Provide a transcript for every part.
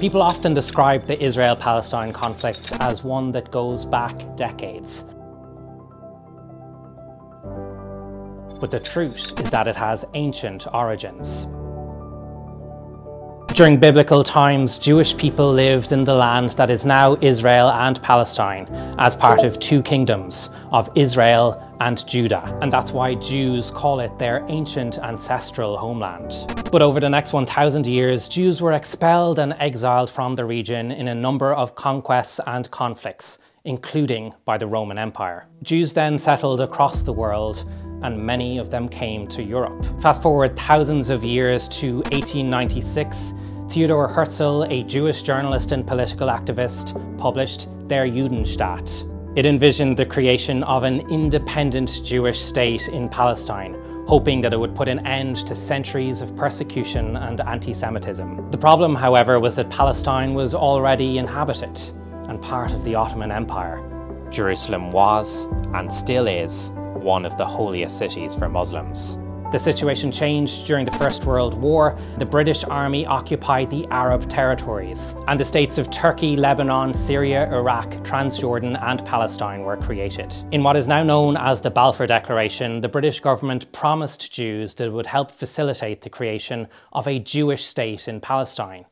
People often describe the Israel-Palestine conflict as one that goes back decades. But the truth is that it has ancient origins. During biblical times, Jewish people lived in the land that is now Israel and Palestine as part of two kingdoms of Israel and Judah. And that's why Jews call it their ancient ancestral homeland. But over the next 1,000 years, Jews were expelled and exiled from the region in a number of conquests and conflicts, including by the Roman Empire. Jews then settled across the world, and many of them came to Europe. Fast forward thousands of years to 1896, Theodor Herzl, a Jewish journalist and political activist, published Der Judenstaat. It envisioned the creation of an independent Jewish state in Palestine, hoping that it would put an end to centuries of persecution and anti-Semitism. The problem, however, was that Palestine was already inhabited and part of the Ottoman Empire. Jerusalem was, and still is, one of the holiest cities for Muslims. The situation changed during the First World War. The British Army occupied the Arab territories, and the states of Turkey, Lebanon, Syria, Iraq, Transjordan, and Palestine were created. In what is now known as the Balfour Declaration, the British government promised Jews that it would help facilitate the creation of a Jewish state in Palestine,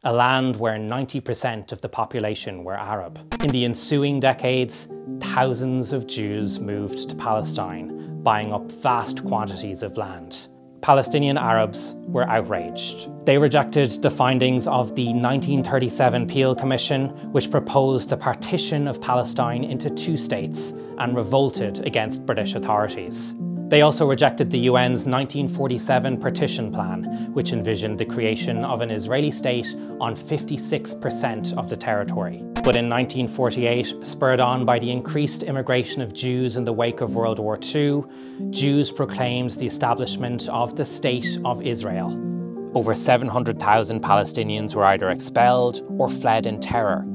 a land where 90% of the population were Arab. In the ensuing decades, thousands of Jews moved to Palestine, buying up vast quantities of land. Palestinian Arabs were outraged. They rejected the findings of the 1937 Peel Commission, which proposed the partition of Palestine into two states, and revolted against British authorities. They also rejected the UN's 1947 partition plan, which envisioned the creation of an Israeli state on 56% of the territory. But in 1948, spurred on by the increased immigration of Jews in the wake of World War II, Jews proclaimed the establishment of the State of Israel. Over 700,000 Palestinians were either expelled or fled in terror.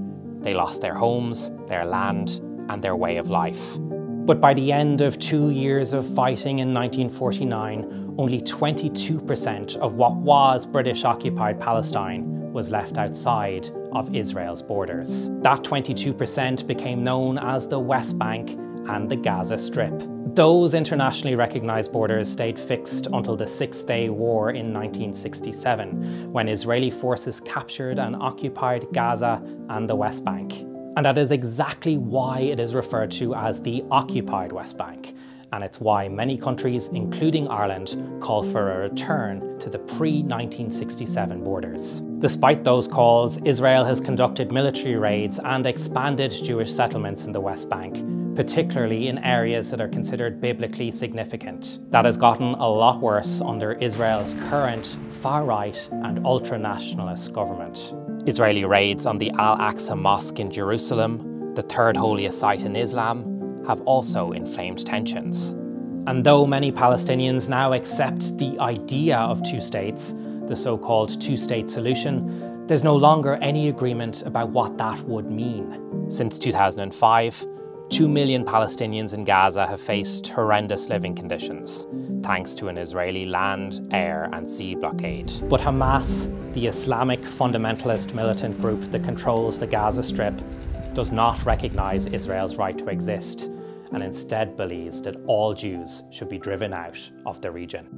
They lost their homes, their land, and their way of life. But by the end of 2 years of fighting in 1949, only 22% of what was British-occupied Palestine was left outside of Israel's borders. That 22% became known as the West Bank and the Gaza Strip. Those internationally recognized borders stayed fixed until the Six-Day War in 1967, when Israeli forces captured and occupied Gaza and the West Bank. And that is exactly why it is referred to as the occupied West Bank. And it's why many countries, including Ireland, call for a return to the pre-1967 borders. Despite those calls, Israel has conducted military raids and expanded Jewish settlements in the West Bank, particularly in areas that are considered biblically significant. That has gotten a lot worse under Israel's current far-right and ultra-nationalist government. Israeli raids on the Al-Aqsa Mosque in Jerusalem, the third holiest site in Islam, have also inflamed tensions. And though many Palestinians now accept the idea of two states, the so-called two-state solution, there's no longer any agreement about what that would mean. Since 2005, 2 million Palestinians in Gaza have faced horrendous living conditions, thanks to an Israeli land, air, and sea blockade. But Hamas, the Islamic fundamentalist militant group that controls the Gaza Strip, does not recognize Israel's right to exist, and instead believes that all Jews should be driven out of the region.